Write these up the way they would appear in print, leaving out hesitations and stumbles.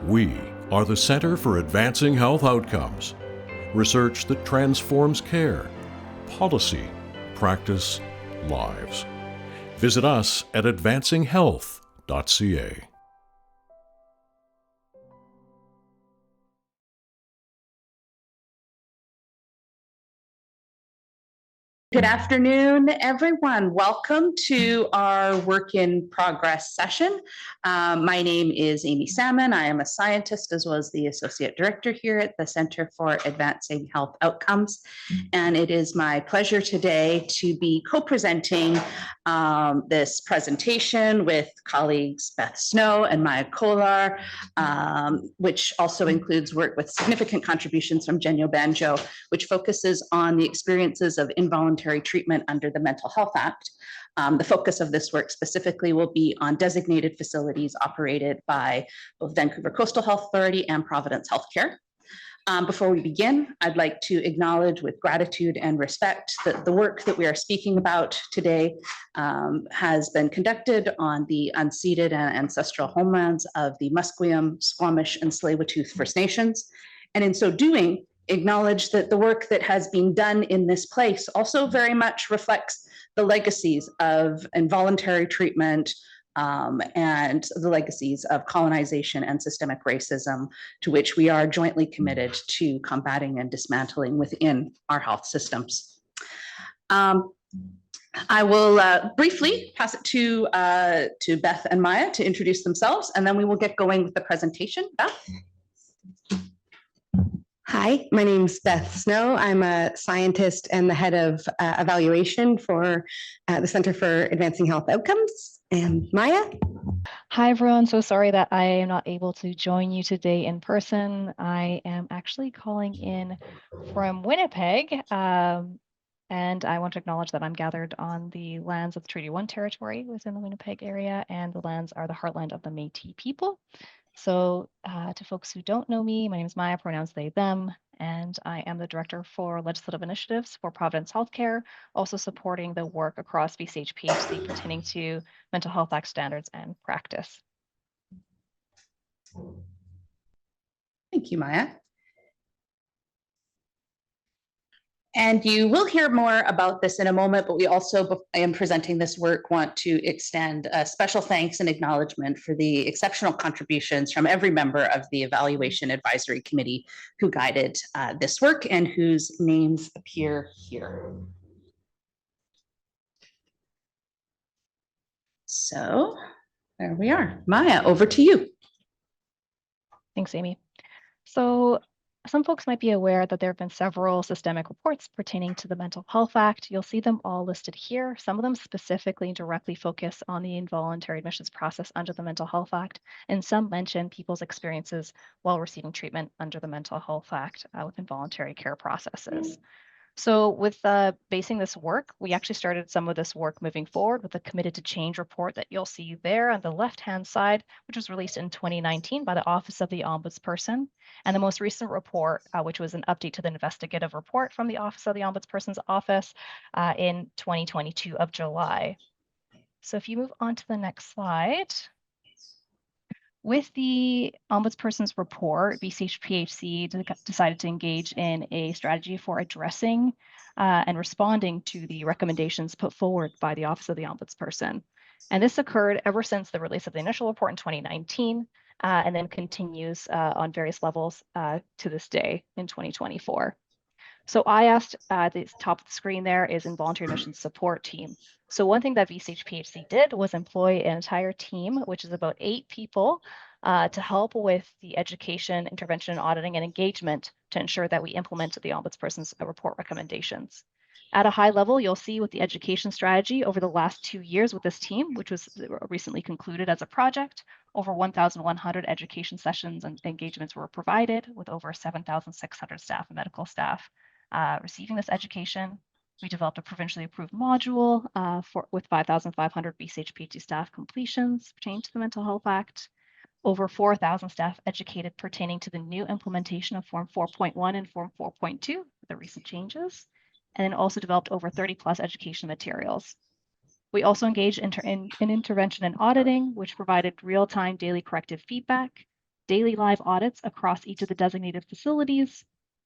We are the Center for Advancing Health Outcomes, research that transforms care, policy, practice, lives. Visit us at advancinghealth.ca. Good afternoon, everyone. Welcome to our work in progress session. My name is Amy Salmon. I am a scientist as well as the Associate Director here at the Center for Advancing Health Outcomes. And it is my pleasure today to be co-presenting this presentation with colleagues Beth Snow and Maja Kolar, which also includes work with significant contributions from Jenyo Banjo, which focuses on the experiences of involuntary treatment under the Mental Health Act. The focus of this work specifically will be on designated facilities operated by both Vancouver Coastal Health Authority and Providence Health Care. Before we begin, I'd like to acknowledge with gratitude and respect that the work that we are speaking about today has been conducted on the unceded and ancestral homelands of the Musqueam, Squamish, and Tsleil-Waututh First Nations. And in so doing, acknowledge that the work that has been done in this place also very much reflects the legacies of involuntary treatment and the legacies of colonization and systemic racism, to which we are jointly committed to combating and dismantling within our health systems. I will briefly pass it to Beth and Maja to introduce themselves, and then we will get going with the presentation. Beth? Hi, my name is Beth Snow. I'm a scientist and the head of evaluation for the Center for Advancing Health Outcomes. And Maja? Hi, everyone. So sorry that I am not able to join you today in person. I am actually calling in from Winnipeg. And I want to acknowledge that I'm gathered on the lands of the Treaty 1 territory within the Winnipeg area, and the lands are the heartland of the Métis people. So to folks who don't know me, my name is Maja, pronouns they, them, and I am the Director for Legislative Initiatives for Providence Health Care, also supporting the work across VCH PHC pertaining to Mental Health Act standards and practice. Thank you, Maja. And you will hear more about this in a moment, but we also, I am presenting this work, want to extend a special thanks and acknowledgement for the exceptional contributions from every member of the Evaluation Advisory Committee who guided this work and whose names appear here. So there we are. Maja, over to you. Thanks, Amy. So some folks might be aware that there have been several systemic reports pertaining to the Mental Health Act. You'll see them all listed here. Some of them specifically directly focus on the involuntary admissions process under the Mental Health Act, and some mention people's experiences while receiving treatment under the Mental Health Act with involuntary care processes. So with basing this work, we actually started some of this work moving forward with the Committed to Change report that you'll see there on the left-hand side, which was released in 2019 by the Office of the Ombudsperson. And the most recent report, which was an update to the investigative report from the Office of the Ombudsperson's office in 2022 of July. So if you move on to the next slide. With the Ombudsperson's report, VCH PHC decided to engage in a strategy for addressing and responding to the recommendations put forward by the Office of the Ombudsperson. And this occurred ever since the release of the initial report in 2019, and then continues on various levels to this day in 2024. So I asked at the top of the screen there is involuntary admissions support team. So one thing that VCH PHC did was employ an entire team, which is about 8 people, to help with the education, intervention, auditing, and engagement to ensure that we implemented the Ombudsperson's report recommendations. At a high level, you'll see with the education strategy over the last 2 years with this team, which was recently concluded as a project, over 1,100 education sessions and engagements were provided with over 7,600 staff and medical staff receiving this education. We developed a provincially approved module with 5,500 VCH PHC staff completions pertaining to the Mental Health Act. Over 4,000 staff educated pertaining to the new implementation of Form 4.1 and Form 4.2, the recent changes, and then also developed over 30 plus education materials. We also engaged in intervention and auditing, which provided real-time daily corrective feedback, daily live audits across each of the designated facilities.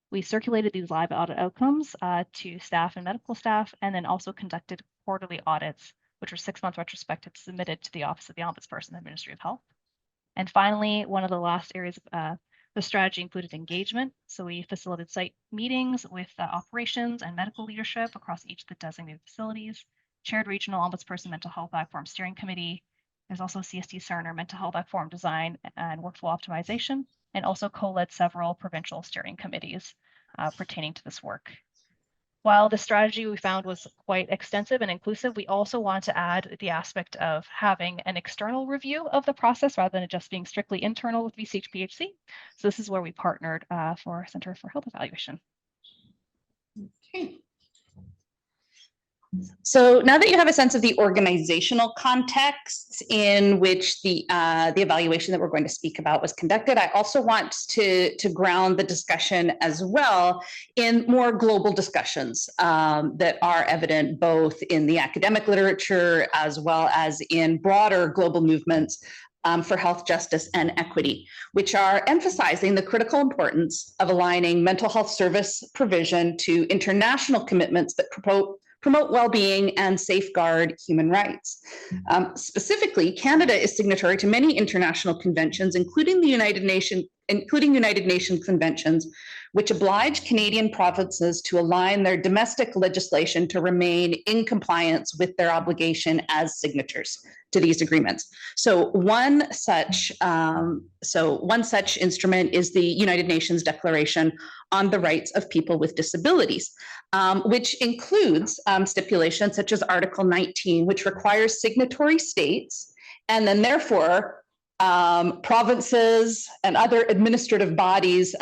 We circulated these live audit outcomes to staff and medical staff, and then also conducted quarterly audits, which were 6-month retrospectives submitted to the Office of the Ombudsperson and the Ministry of Health. And finally, one of the last areas of the strategy included engagement. So we facilitated site meetings with operations and medical leadership across each of the designated facilities, chaired regional ombudsperson mental health platform steering committee. There's also CST Cerner mental health platform design and workflow optimization, and also co-led several provincial steering committees pertaining to this work. While the strategy we found was quite extensive and inclusive, we also want to add the aspect of having an external review of the process rather than it just being strictly internal with VCH PHC. So this is where we partnered for Center for Health Evaluation. Okay. So now that you have a sense of the organizational context in which the evaluation that we're going to speak about was conducted, I also want to ground the discussion as well in more global discussions that are evident both in the academic literature as well as in broader global movements for health justice and equity, which are emphasizing the critical importance of aligning mental health service provision to international commitments that promote well-being and safeguard human rights. Specifically, Canada is signatory to many international conventions, including United Nations conventions, which oblige Canadian provinces to align their domestic legislation to remain in compliance with their obligation as signatories to these agreements. So one such instrument is the United Nations Declaration on the Rights of People with Disabilities, which includes stipulations such as Article 19, which requires signatory states, and then therefore provinces and other administrative bodies,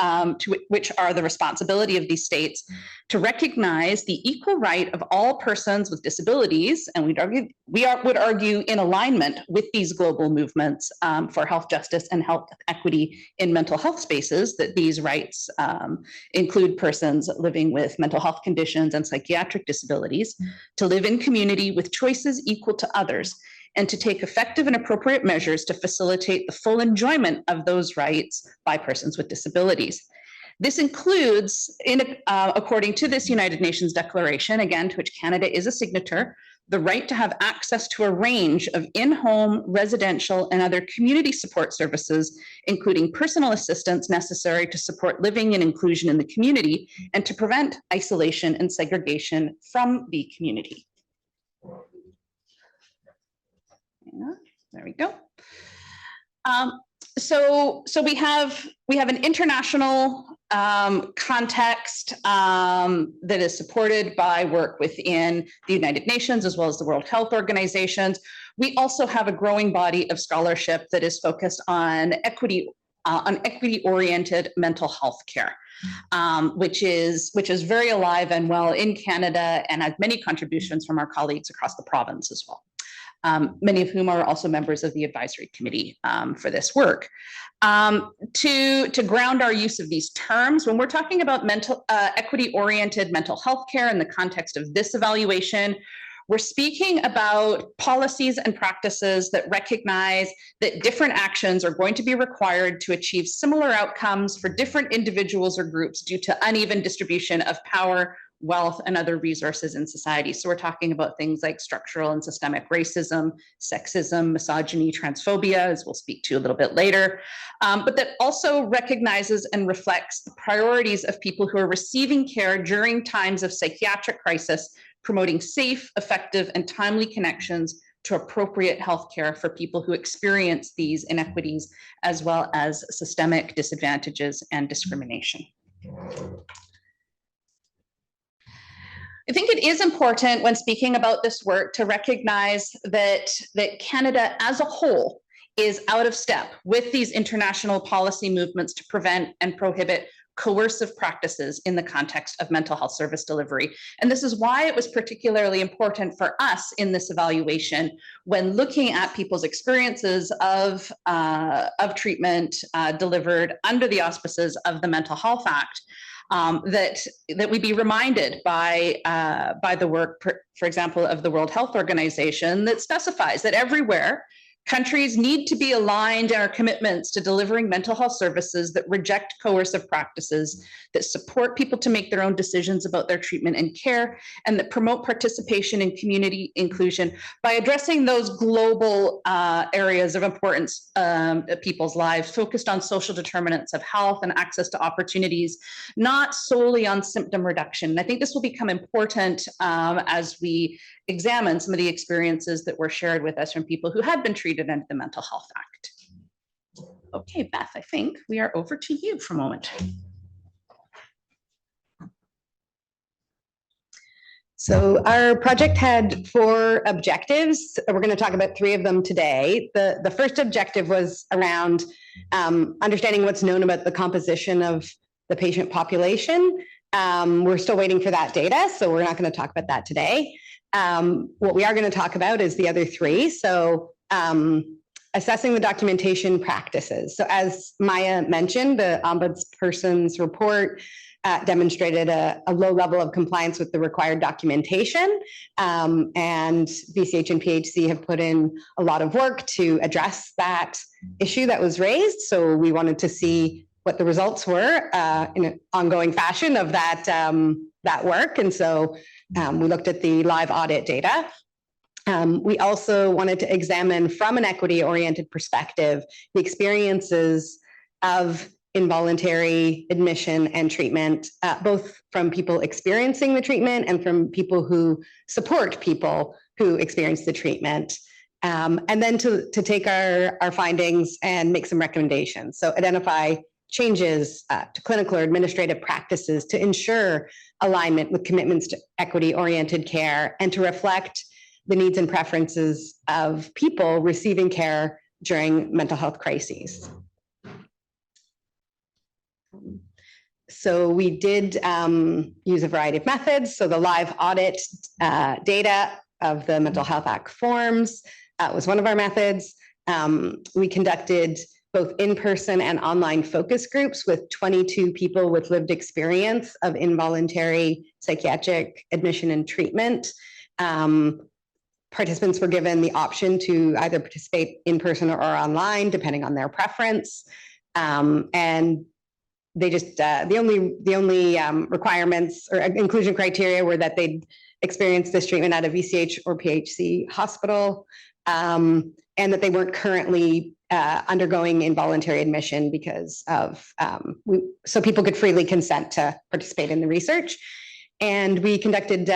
which are the responsibility of these states, to recognize the equal right of all persons with disabilities, and we would argue in alignment with these global movements for health justice and health equity in mental health spaces, that these rights include persons living with mental health conditions and psychiatric disabilities to live in community with choices equal to others, and to take effective and appropriate measures to facilitate the full enjoyment of those rights by persons with disabilities. This includes, according to this United Nations Declaration, again, to which Canada is a signature, the right to have access to a range of in-home, residential, and other community support services, including personal assistance necessary to support living and inclusion in the community, and to prevent isolation and segregation from the community. There we go. So we have an international context that is supported by work within the United Nations as well as the World Health Organizations. We also have a growing body of scholarship that is focused on equity-oriented mental health care, which is very alive and well in Canada, and has many contributions from our colleagues across the province as well. Many of whom are also members of the advisory committee for this work. To ground our use of these terms, when we're talking about equity-oriented mental health care in the context of this evaluation, we're speaking about policies and practices that recognize that different actions are going to be required to achieve similar outcomes for different individuals or groups due to uneven distribution of power, wealth, and other resources in society. So we're talking about things like structural and systemic racism, sexism, misogyny, transphobia, as we'll speak to a little bit later, but that also recognizes and reflects the priorities of people who are receiving care during times of psychiatric crisis, promoting safe, effective, and timely connections to appropriate healthcare for people who experience these inequities, as well as systemic disadvantages and discrimination. I think it is important when speaking about this work to recognize that Canada as a whole is out of step with these international policy movements to prevent and prohibit coercive practices in the context of mental health service delivery. And this is why it was particularly important for us in this evaluation when looking at people's experiences of treatment delivered under the auspices of the Mental Health Act, that we be reminded by the work, for example, of the World Health Organization that specifies that everywhere Countries need to be aligned in our commitments to delivering mental health services that reject coercive practices, that support people to make their own decisions about their treatment and care, and that promote participation and community inclusion by addressing those global areas of importance of people's lives, focused on social determinants of health and access to opportunities, not solely on symptom reduction. And I think this will become important as we examine some of the experiences that were shared with us from people who had been treated under the Mental Health Act. Okay, Beth, I think we are over to you for a moment. So our project had 4 objectives. We're going to talk about 3 of them today. The first objective was around understanding what's known about the composition of the patient population. We're still waiting for that data, so we're not going to talk about that today. What we are going to talk about is the other 3. So assessing the documentation practices. So as Maja mentioned, the Ombudsperson's report demonstrated a low level of compliance with the required documentation. And VCH and PHC have put in a lot of work to address that issue that was raised. So we wanted to see what the results were in an ongoing fashion of that work. And so we looked at the live audit data. We also wanted to examine from an equity-oriented perspective the experiences of involuntary admission and treatment, both from people experiencing the treatment and from people who support people who experience the treatment. And then to take our findings and make some recommendations. So identify changes to clinical or administrative practices to ensure alignment with commitments to equity-oriented care and to reflect the needs and preferences of people receiving care during mental health crises. So we did use a variety of methods. So the live audit data of the Mental Health Act forms was one of our methods. We conducted both in-person and online focus groups with 22 people with lived experience of involuntary psychiatric admission and treatment. Participants were given the option to either participate in person or online, depending on their preference. And they just, the only requirements or inclusion criteria were that they'd experienced this treatment at a VCH or PHC hospital, and that they weren't currently undergoing involuntary admission because of, so people could freely consent to participate in the research. And we conducted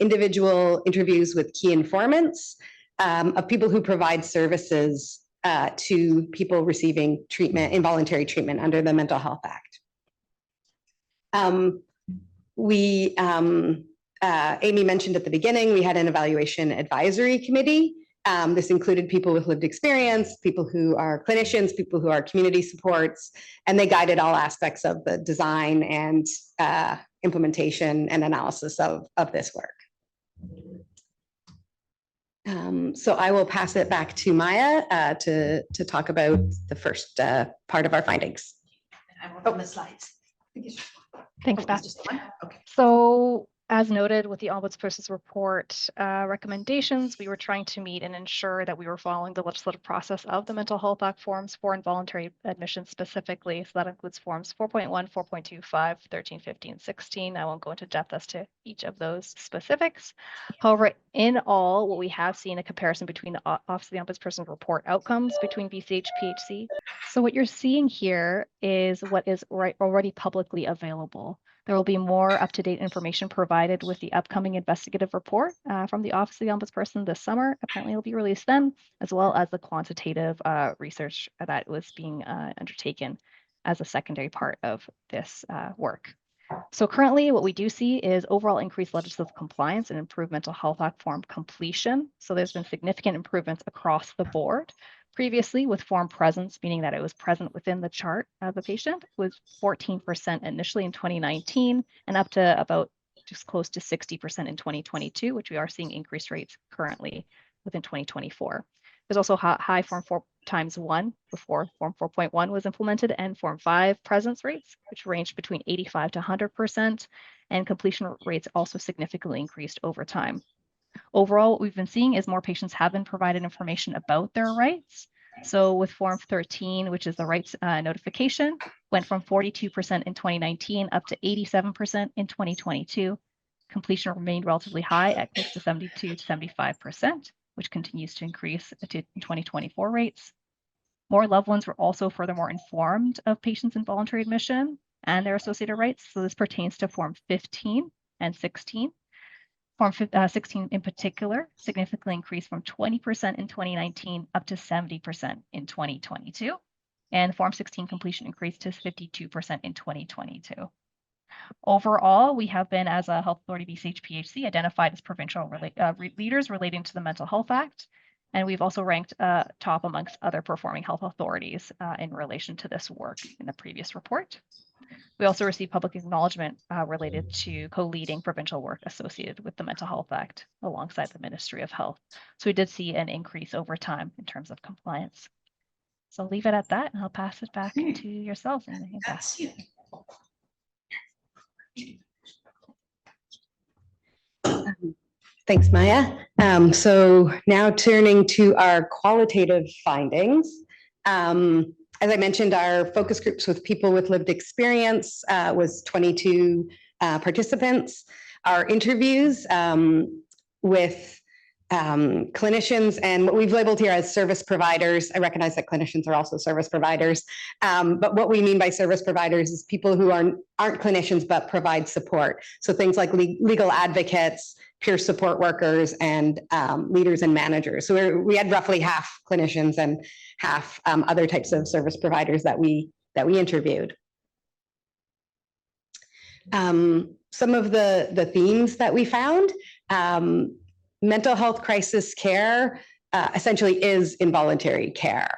individual interviews with key informants of people who provide services to people receiving treatment, involuntary treatment under the Mental Health Act. Amy mentioned at the beginning, we had an evaluation advisory committee. This included people with lived experience, people who are clinicians, people who are community supports, and they guided all aspects of the design and implementation and analysis of this work. So I will pass it back to Maja to talk about the first part of our findings. I will open the slides. Thanks, Beth. Okay. So as noted with the Ombudsperson's report recommendations, we were trying to meet and ensure that we were following the legislative process of the Mental Health Act forms for involuntary admission specifically. So that includes forms 4.1, 4.25, 13, 15, 16. I won't go into depth as to each of those specifics. However, in all, what we have seen a comparison between the Office of the Ombudsperson report outcomes between VCH, PHC. So what you're seeing here is what is already publicly available. There will be more up-to-date information provided with the upcoming investigative report from the Office of the Ombudsperson this summer. Apparently, it'll be released then, as well as the quantitative research that was being undertaken as a secondary part of this work. So currently, what we do see is overall increased legislative compliance and improved Mental Health Act form completion. So there's been significant improvements across the board. Previously, with form presence, meaning that it was present within the chart of the patient, was 14% initially in 2019 and up to about just close to 60% in 2022, which we are seeing increased rates currently within 2024. There's also high form 4x1 before form 4.1 was implemented and form 5 presence rates, which ranged between 85 to 100%, and completion rates also significantly increased over time. Overall, what we've been seeing is more patients have been provided information about their rights. So with Form 13, which is the rights notification, went from 42% in 2019 up to 87% in 2022. Completion remained relatively high at close to 72 to 75%, which continues to increase to 2024 rates. More loved ones were also furthermore informed of patients' involuntary admission and their associated rights. So this pertains to Form 15 and 16. Form 16 in particular significantly increased from 20% in 2019 up to 70% in 2022. And Form 16 completion increased to 52% in 2022. Overall, we have been, as a Health Authority VCH PHC, identified as provincial leaders relating to the Mental Health Act. And we've also ranked top amongst other performing health authorities in relation to this work in the previous report. We also received public acknowledgement related to co-leading provincial work associated with the Mental Health Act alongside the Ministry of Health. So we did see an increase over time in terms of compliance. So I'll leave it at that and I'll pass it back to yourselves. Thanks, Maja. So now turning to our qualitative findings. As I mentioned, our focus groups with people with lived experience was 22 participants. Our interviews with clinicians and what we've labeled here as service providers. I recognize that clinicians are also service providers, but what we mean by service providers is people who aren't clinicians but provide support. So things like legal advocates, peer support workers, and leaders and managers. So we had roughly half clinicians and half other types of service providers that we interviewed. Some of the themes that we found. Mental health crisis care essentially is involuntary care.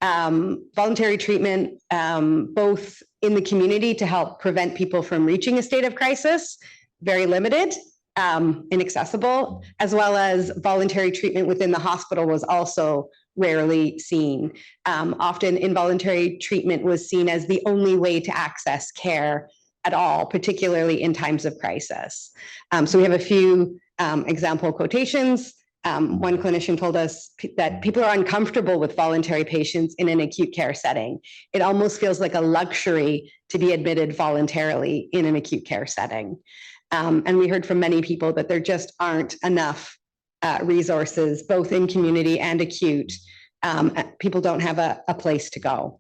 Voluntary treatment, both in the community to help prevent people from reaching a state of crisis, very limited, inaccessible, as well as voluntary treatment within the hospital was also rarely seen. Often involuntary treatment was seen as the only way to access care at all, particularly in times of crisis. So we have a few example quotations. One clinician told us that people are uncomfortable with voluntary patients in an acute care setting. It almost feels like a luxury to be admitted voluntarily in an acute care setting. And we heard from many people that there just aren't enough resources, both in community and acute. People don't have a place to go.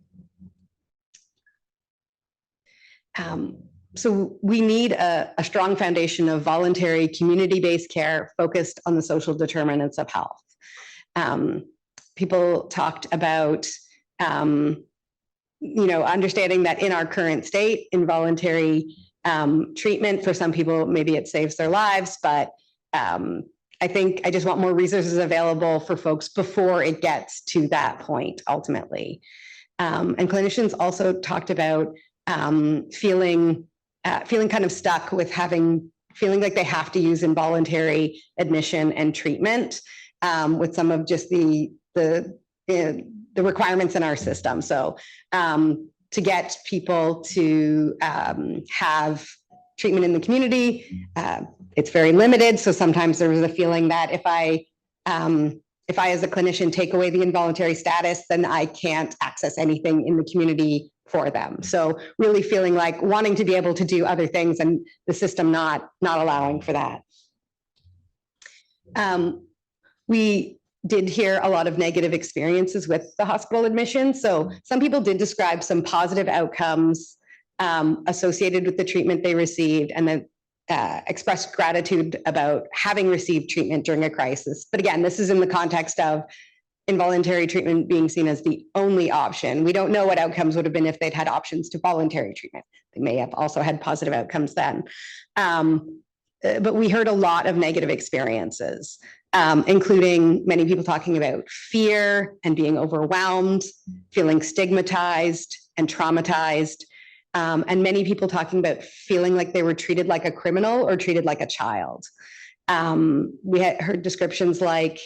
So we need a strong foundation of voluntary community-based care focused on the social determinants of health. People talked about, understanding that in our current state, involuntary treatment for some people, maybe it saves their lives, but I think I just want more resources available for folks before it gets to that point, ultimately. And clinicians also talked about feeling kind of stuck with feeling like they have to use involuntary admission and treatment with some of just the requirements in our system. So to get people to have treatment in the community, it's very limited. So sometimes there was a feeling that if I as a clinician take away the involuntary status, then I can't access anything in the community for them. So really feeling like wanting to be able to do other things and the system not allowing for that. We did hear a lot of negative experiences with the hospital admission. So some people did describe some positive outcomes associated with the treatment they received, and then expressed gratitude about having received treatment during a crisis. But again, this is in the context of involuntary treatment being seen as the only option. We don't know what outcomes would have been if they'd had options to voluntary treatment. They may have also had positive outcomes then. But we heard a lot of negative experiences, including many people talking about fear and being overwhelmed, feeling stigmatized and traumatized, and many people talking about feeling like they were treated like a criminal or treated like a child. We had heard descriptions like,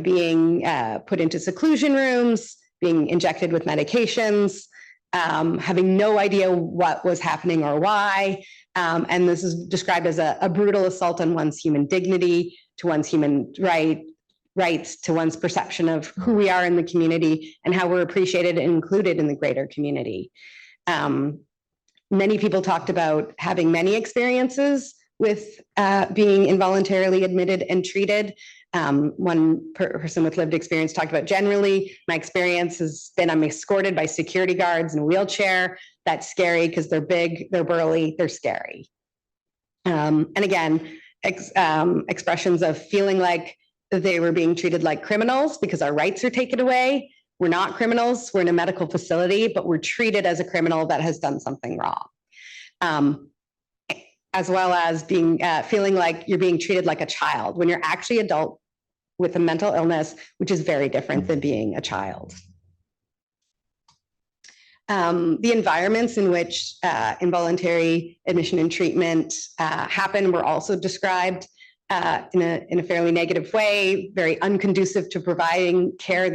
being put into seclusion rooms, being injected with medications, having no idea what was happening or why, And this is described as a brutal assault on one's human dignity, to one's human rights, to one's perception of who we are in the community and how we're appreciated and included in the greater community. Many people talked about having many experiences with being involuntarily admitted and treated. One person with lived experience talked about, generally, my experience has been I'm escorted by security guards in a wheelchair. That's scary because they're big, they're burly, they're scary. And again, expressions of feeling like they were being treated like criminals because our rights are taken away. We're not criminals, we're in a medical facility, but we're treated as a criminal that has done something wrong. As well as being feeling like you're being treated like a child when you're actually adult with a mental illness, which is very different than being a child. The environments in which involuntary admission and treatment happen were also described in a fairly negative way, very unconducive to providing care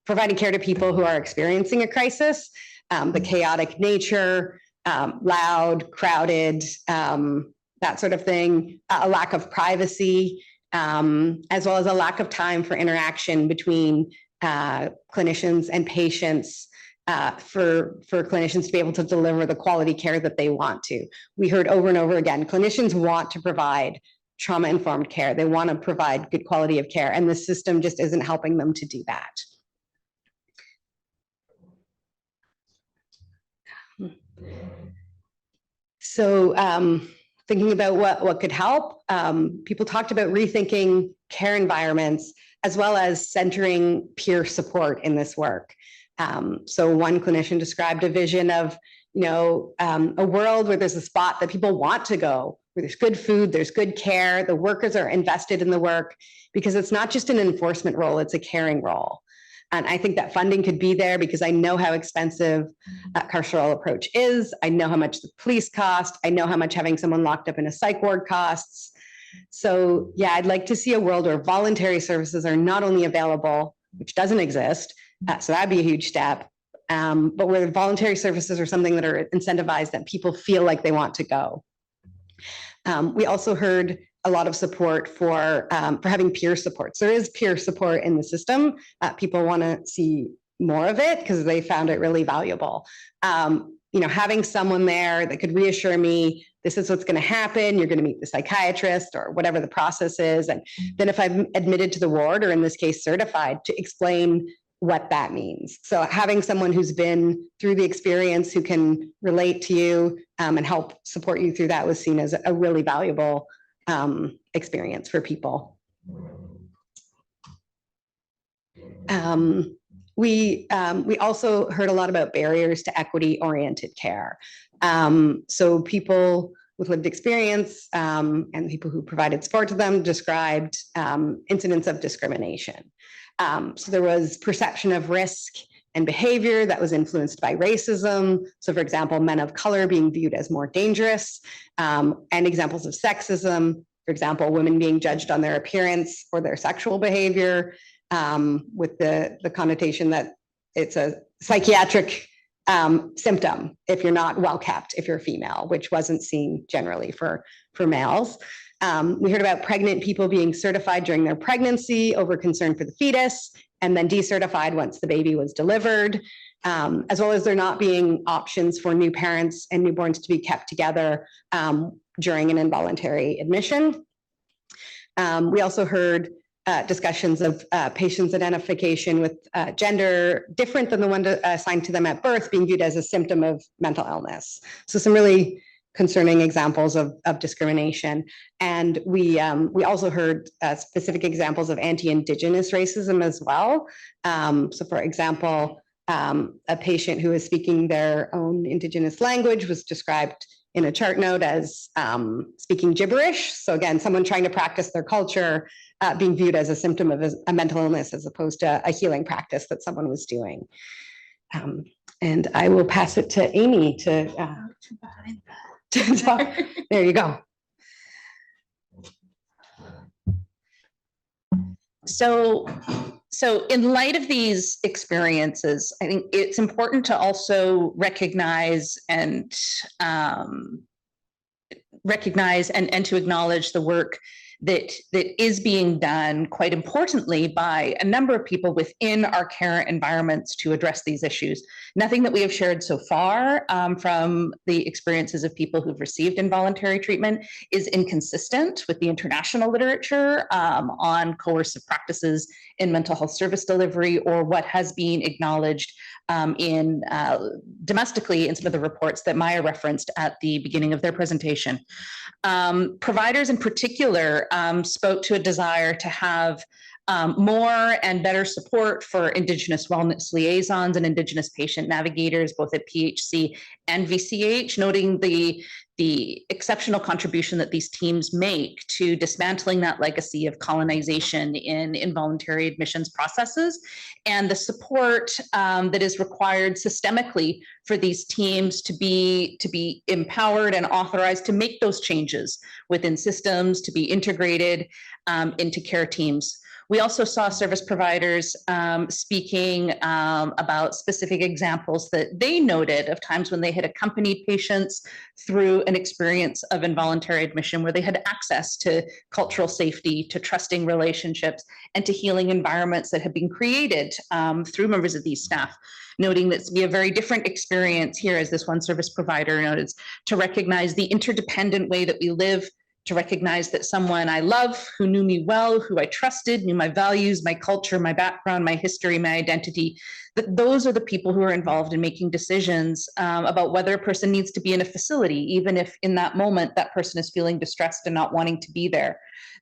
providing care to people who are experiencing a crisis. The chaotic nature, loud, crowded, that sort of thing, a lack of privacy, as well as a lack of time for interaction between clinicians and patients, for clinicians to be able to deliver the quality care that they want to. We heard over and over again, clinicians want to provide trauma-informed care. They want to provide good quality of care, and the system just isn't helping them to do that. So thinking about what could help, people talked about rethinking care environments as well as centering peer support in this work. So one clinician described a vision of, a world where there's a spot that people want to go, where there's good food, there's good care, the workers are invested in the work, because it's not just an enforcement role, it's a caring role. And I think that funding could be there because I know how expensive that carceral approach is. I know how much the police cost. I know how much having someone locked up in a psych ward costs. So yeah, I'd like to see a world where voluntary services are not only available, which doesn't exist, so that'd be a huge step, but where voluntary services are something that are incentivized, that people feel like they want to go. We also heard a lot of support for having peer support. So there is peer support in the system. People want to see more of it because they found it really valuable. Having someone there that could reassure me, this is what's going to happen. You're going to meet the psychiatrist or whatever the process is. And then if I'm admitted to the ward, or in this case, certified, to explain what that means. So having someone who's been through the experience, who can relate to you and help support you through that, was seen as a really valuable experience for people. We also heard a lot about barriers to equity-oriented care. So people with lived experience and people who provided support to them described incidents of discrimination. So there was perception of risk and behavior that was influenced by racism. So for example, men of color being viewed as more dangerous, and examples of sexism, for example, women being judged on their appearance or their sexual behavior, with the connotation that it's a psychiatric symptom if you're not well kept, if you're female, which wasn't seen generally for males. We heard about pregnant people being certified during their pregnancy over concern for the fetus, and then decertified once the baby was delivered, as well as there not being options for new parents and newborns to be kept together during an involuntary admission. We also heard discussions of patients' identification with gender different than the one assigned to them at birth being viewed as a symptom of mental illness. So some really concerning examples of discrimination. And we also heard specific examples of anti-Indigenous racism as well. So for example, a patient who is speaking their own Indigenous language was described in a chart note as speaking gibberish. So again, someone trying to practice their culture being viewed as a symptom of a mental illness as opposed to a healing practice that someone was doing. And I will pass it to Amy to talk. There you go. So So in light of these experiences, I think it's important to also recognize and to acknowledge the work that is being done, quite importantly, by a number of people within our care environments to address these issues. Nothing that we have shared so far from the experiences of people who've received involuntary treatment is inconsistent with the international literature on coercive practices in mental health service delivery, or what has been acknowledged domestically in some of the reports that Maja referenced at the beginning of their presentation. Providers in particular spoke to a desire to have more and better support for Indigenous wellness liaisons and Indigenous patient navigators, both at PHC and VCH, noting the exceptional contribution that these teams make to dismantling that legacy of colonization in involuntary admissions processes, and the support that is required systemically for these teams to be empowered and authorized to make those changes within systems, to be integrated into care teams. We also saw service providers speaking about specific examples that they noted of times when they had accompanied patients through an experience of involuntary admission, where they had access to cultural safety, to trusting relationships, and to healing environments that had been created through members of these staff. Noting that to be a very different experience here, as this one service provider noted, to recognize the interdependent way that we live, to recognize that someone I love, who knew me well, who I trusted, knew my values, my culture, my background, my history, my identity, that those are the people who are involved in making decisions about whether a person needs to be in a facility, even if in that moment that person is feeling distressed and not wanting to be there.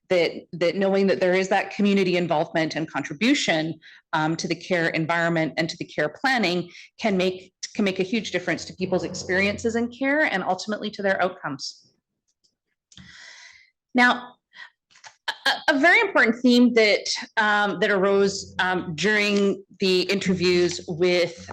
That knowing that there is that community involvement and contribution to the care environment and to the care planning can make a huge difference to people's experiences in care and ultimately to their outcomes. Now, a very important theme that arose during the interviews with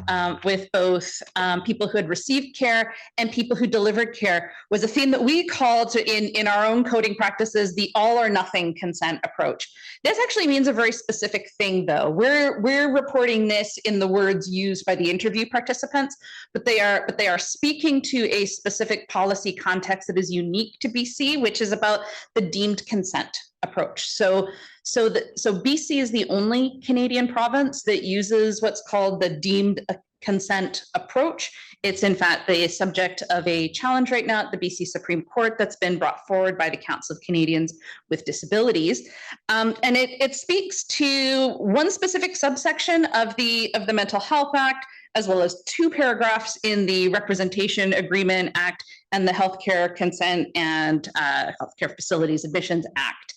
both people who had received care and people who delivered care was a theme that we called in our own coding practices the all or nothing consent approach. This actually means a very specific thing, though. We're reporting this in the words used by the interview participants, but they are speaking to a specific policy context that is unique to BC, which is about the deemed consent approach. So BC is the only Canadian province that uses what's called the deemed consent approach. It's in fact the subject of a challenge right now at the BC Supreme Court that's been brought forward by the Council of Canadians with Disabilities. And it speaks to one specific subsection of the Mental Health Act, as well as two paragraphs in the Representation Agreement Act and the Healthcare Consent and Healthcare Facilities Admissions Act.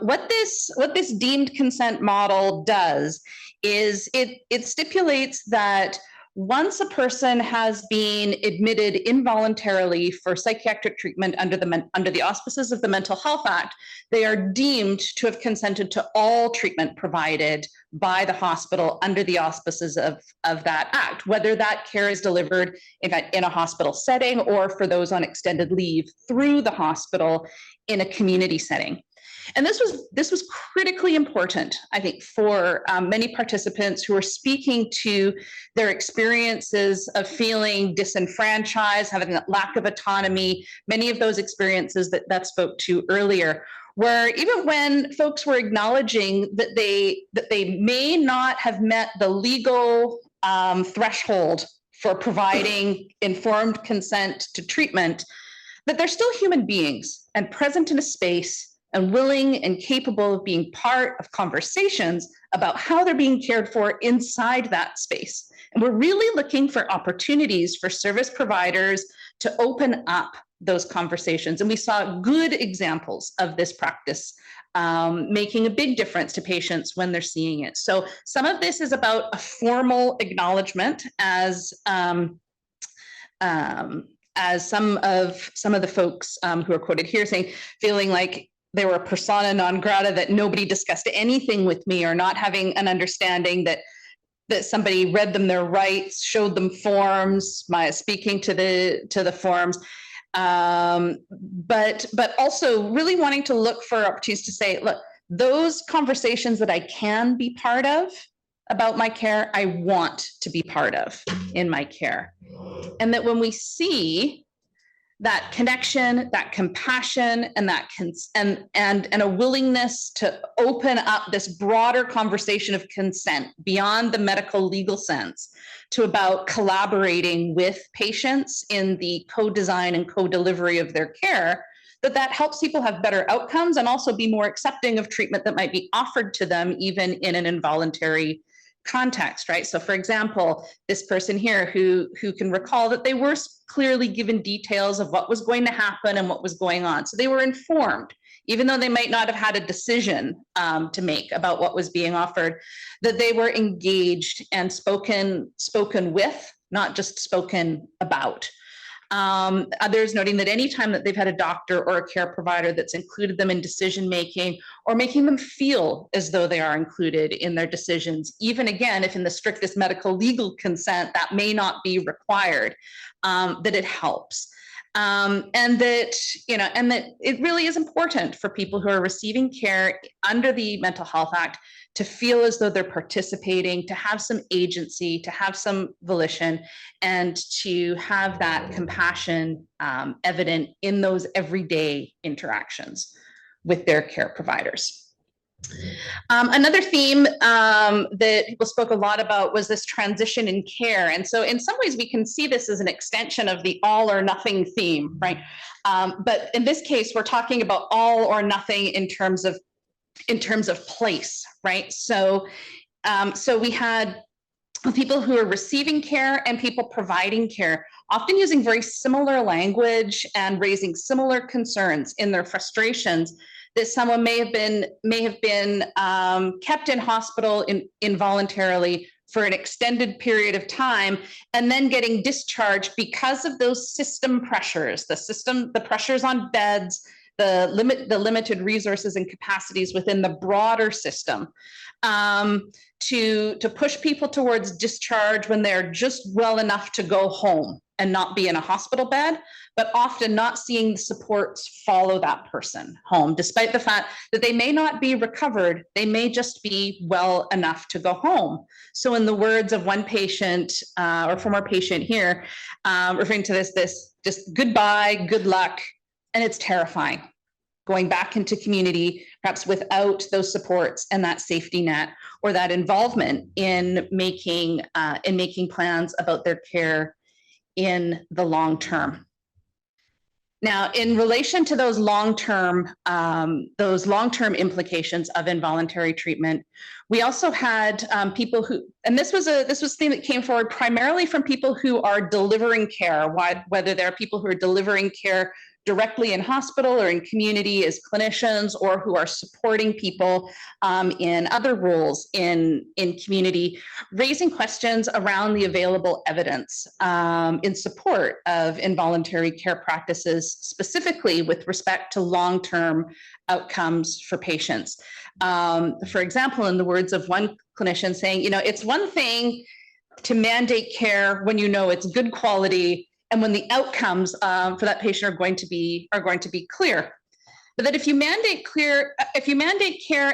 What this deemed consent model does is it stipulates that once a person has been admitted involuntarily for psychiatric treatment under the auspices of the Mental Health Act, they are deemed to have consented to all treatment provided by the hospital under the auspices of that act, whether that care is delivered in a hospital setting or for those on extended leave through the hospital in a community setting. And this was critically important, I think, for many participants who are speaking to their experiences of feeling disenfranchised, having that lack of autonomy, many of those experiences that spoke to earlier, where even when folks were acknowledging that they may not have met the legal threshold for providing informed consent to treatment, that they're still human beings and present in a space and willing and capable of being part of conversations about how they're being cared for inside that space. And we're really looking for opportunities for service providers to open up those conversations. And we saw good examples of this practice making a big difference to patients when they're seeing it. So some of this is about a formal acknowledgement as some of the folks who are quoted here saying, feeling like they were a persona non grata, that nobody discussed anything with me, or not having an understanding that somebody read them their rights, showed them forms, speaking to the forms, but also really wanting to look for opportunities to say, look, those conversations that I can be part of about my care, I want to be part of in my care. And that when we see that connection, that compassion, and that and a willingness to open up this broader conversation of consent beyond the medical legal sense to about collaborating with patients in the co-design and co-delivery of their care, that helps people have better outcomes and also be more accepting of treatment that might be offered to them even in an involuntary context, right? So for example, this person here who can recall that they were clearly given details of what was going to happen and what was going on. So they were informed, even though they might not have had a decision to make about what was being offered, that they were engaged and spoken with, not just spoken about. Others noting that anytime that they've had a doctor or a care provider that's included them in decision-making or making them feel as though they are included in their decisions, even again, if in the strictest medical legal consent, that may not be required, that it helps. And that it really is important for people who are receiving care under the Mental Health Act to feel as though they're participating, to have some agency, to have some volition, and to have that compassion evident in those everyday interactions with their care providers. Another theme that people spoke a lot about was this transition in care. And so in some ways we can see this as an extension of the all or nothing theme, right? But in this case, we're talking about all or nothing in terms of place, right? So, so we had people who are receiving care and people providing care, often using very similar language and raising similar concerns in their frustrations, that someone may have been kept in hospital involuntarily for an extended period of time and then getting discharged because of those system pressures, the pressures on beds, the limited resources and capacities within the broader system, to push people towards discharge when they're just well enough to go home and not be in a hospital bed, but often not seeing the supports follow that person home, despite the fact that they may not be recovered, they may just be well enough to go home. So in the words of one patient, or former patient here, referring to this just goodbye, good luck, and it's terrifying. Going back into community, perhaps without those supports and that safety net or that involvement in making plans about their care in the long term. Now, in relation to those long-term implications of involuntary treatment, we also had people who, and this was a theme that came forward primarily from people who are delivering care, whether there are people who are delivering care directly in hospital or in community as clinicians, or who are supporting people in other roles in community, raising questions around the available evidence in support of involuntary care practices, specifically with respect to long-term outcomes for patients. For example, in the words of one clinician saying, it's one thing to mandate care when you know it's good quality and when the outcomes for that patient are going to be clear. But that if you mandate care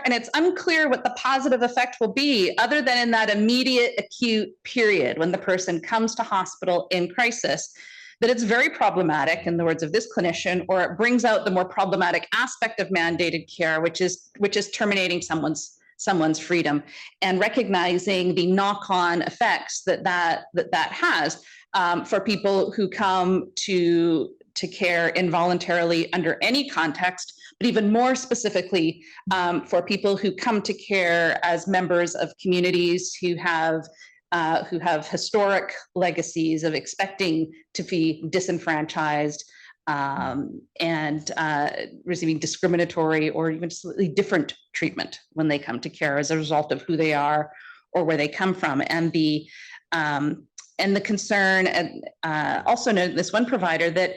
and it's unclear what the positive effect will be, other than in that immediate acute period when the person comes to hospital in crisis, that it's very problematic, in the words of this clinician, or it brings out the more problematic aspect of mandated care, which is terminating someone's freedom, and recognizing the knock-on effects that has for people who come to care involuntarily under any context, but even more specifically for people who come to care as members of communities who have historic legacies of expecting to be disenfranchised and receiving discriminatory or even slightly different treatment when they come to care as a result of who they are or where they come from. And the concern, and also noted this one provider, that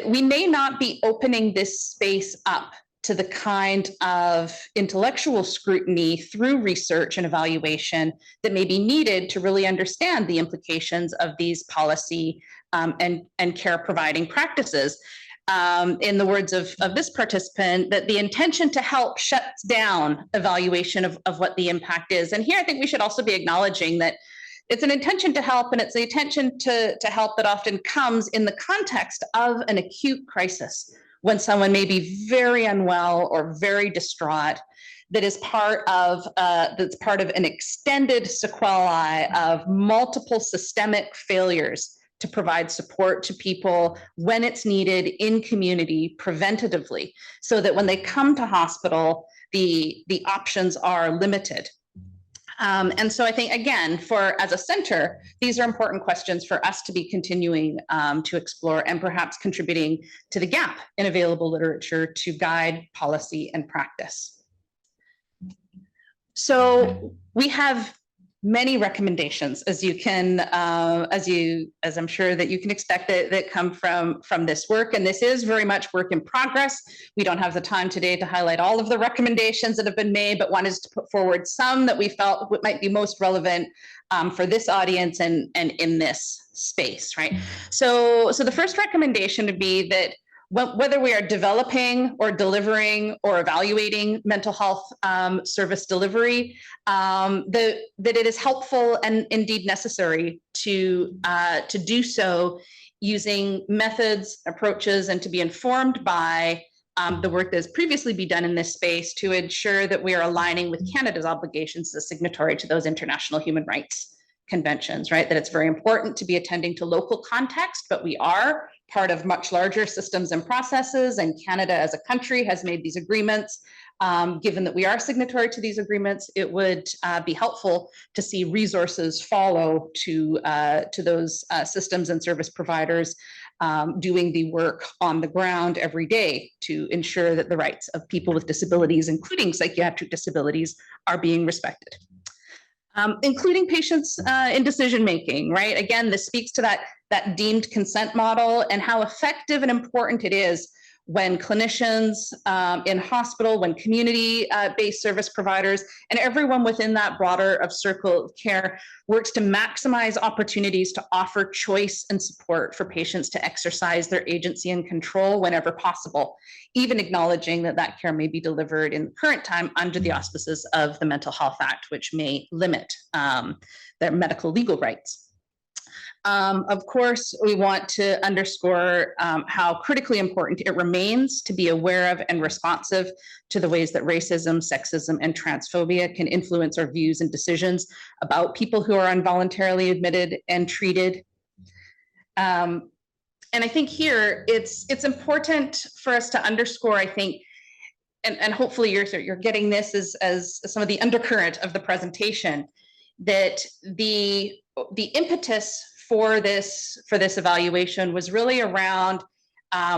we may not be opening this space up to the kind of intellectual scrutiny through research and evaluation that may be needed to really understand the implications of these policy and care providing practices. in the words of this participant, that the intention to help shuts down evaluation of what the impact is. And here I think we should also be acknowledging that it's an intention to help, and it's the intention to help that often comes in the context of an acute crisis, when someone may be very unwell or very distraught, that is part of an extended sequelae of multiple systemic failures to provide support to people when it's needed in community preventatively, so that when they come to hospital, the options are limited. And so I think, again, as a center, these are important questions for us to be continuing to explore, and perhaps contributing to the gap in available literature to guide policy and practice. So we have many recommendations, as I'm sure that you can expect, that come from this work, and this is very much work in progress. We don't have the time today to highlight all of the recommendations that have been made, but wanted to put forward some that we felt might be most relevant for this audience and in this space, right? So the first recommendation would be that whether we are developing or delivering or evaluating mental health service delivery, that it is helpful and indeed necessary to do so using methods, approaches, and to be informed by the work that has previously been done in this space to ensure that we are aligning with Canada's obligations as a signatory to those international human rights conventions, right? That it's very important to be attending to local context, but we are part of much larger systems and processes, and Canada as a country has made these agreements. Given that we are signatory to these agreements, it would be helpful to see resources follow to those systems and service providers doing the work on the ground every day to ensure that the rights of people with disabilities, including psychiatric disabilities, are being respected. Including patients in decision-making, right? Again, this speaks to that deemed consent model and how effective and important it is when clinicians in hospital, when community-based service providers, and everyone within that broader circle of care works to maximize opportunities to offer choice and support for patients to exercise their agency and control whenever possible, even acknowledging that care may be delivered in the current time under the auspices of the Mental Health Act, which may limit their medical legal rights. Of course, we want to underscore how critically important it remains to be aware of and responsive to the ways that racism, sexism, and transphobia can influence our views and decisions about people who are involuntarily admitted and treated. And I think here it's important for us to underscore, I think, and hopefully you're getting this as some of the undercurrent of the presentation, that the impetus for this evaluation was really around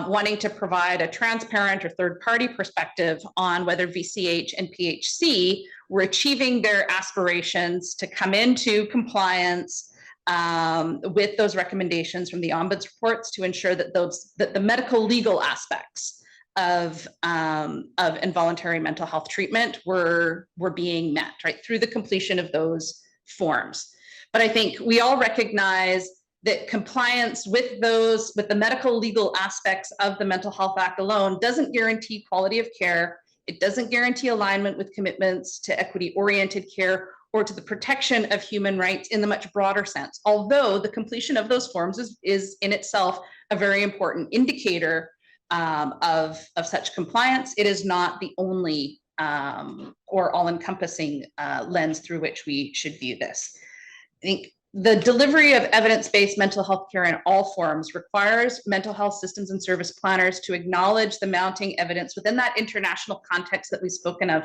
wanting to provide a transparent or third-party perspective on whether VCH and PHC were achieving their aspirations to come into compliance with those recommendations from the Ombuds reports, to ensure that the medical legal aspects of involuntary mental health treatment were being met, right, through the completion of those forms. But I think we all recognize that compliance with the medical legal aspects of the Mental Health Act alone doesn't guarantee quality of care. It doesn't guarantee alignment with commitments to equity-oriented care or to the protection of human rights in the much broader sense. Although the completion of those forms is in itself a very important indicator of such compliance, it is not the only or all-encompassing lens through which we should view this. I think the delivery of evidence-based mental health care in all forms requires mental health systems and service planners to acknowledge the mounting evidence within that international context that we've spoken of,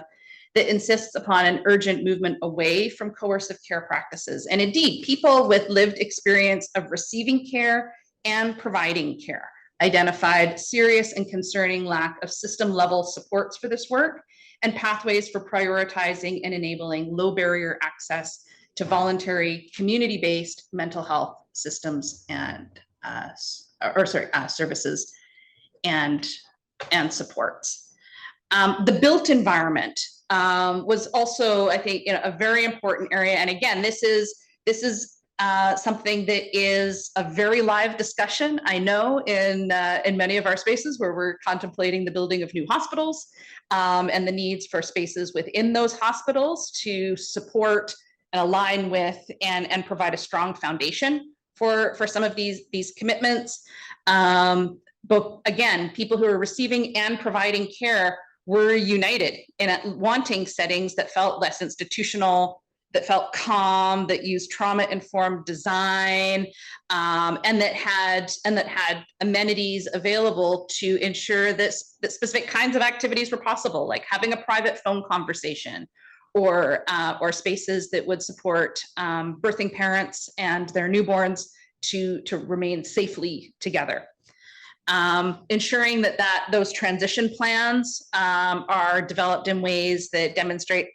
that insists upon an urgent movement away from coercive care practices. And indeed, people with lived experience of receiving care and providing care identified serious and concerning lack of system-level supports for this work and pathways for prioritizing and enabling low-barrier access to voluntary community-based mental health systems and services and supports. The built environment was also, I think, a very important area. And again, this is something that is a very live discussion, I know, in many of our spaces where we're contemplating the building of new hospitals, and the needs for spaces within those hospitals to support and align with and provide a strong foundation for some of these commitments. But again, people who are receiving and providing care were united in wanting settings that felt less institutional, that felt calm, that used trauma-informed design, and that had amenities available to ensure that specific kinds of activities were possible, like having a private phone conversation, or spaces that would support birthing parents and their newborns to remain safely together. Ensuring that those transition plans are developed in ways that demonstrate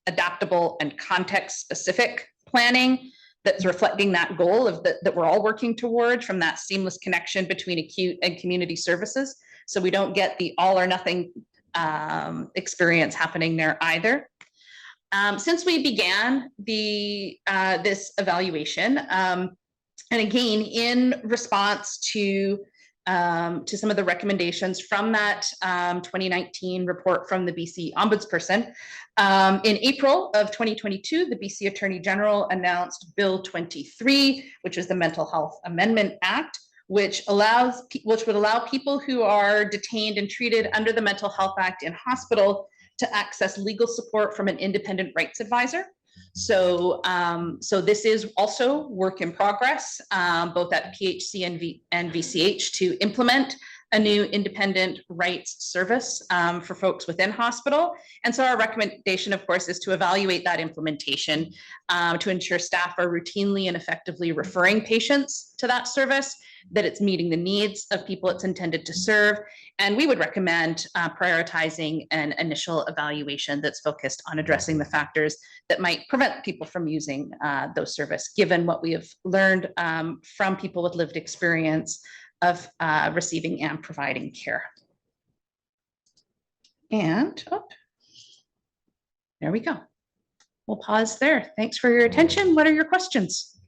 adaptable and context-specific planning that's reflecting that goal that we're all working toward, from that seamless connection between acute and community services. So we don't get the all or nothing experience happening there either. Since we began this evaluation, and again, in response to some of the recommendations from that 2019 report from the BC Ombudsperson, in April of 2022, the BC Attorney General announced Bill 23, which is the Mental Health Amendment Act, which would allow people who are detained and treated under the Mental Health Act in hospital to access legal support from an independent rights advisor. So this is also work in progress, both at PHC and VCH, to implement a new independent rights service for folks within hospital. And so our recommendation, of course, is to evaluate that implementation to ensure staff are routinely and effectively referring patients to that service, that it's meeting the needs of people it's intended to serve. And we would recommend prioritizing an initial evaluation that's focused on addressing the factors that might prevent people from using those services, given what we have learned from people with lived experience of receiving and providing care. And there we go. We'll pause there. Thanks for your attention. What are your questions?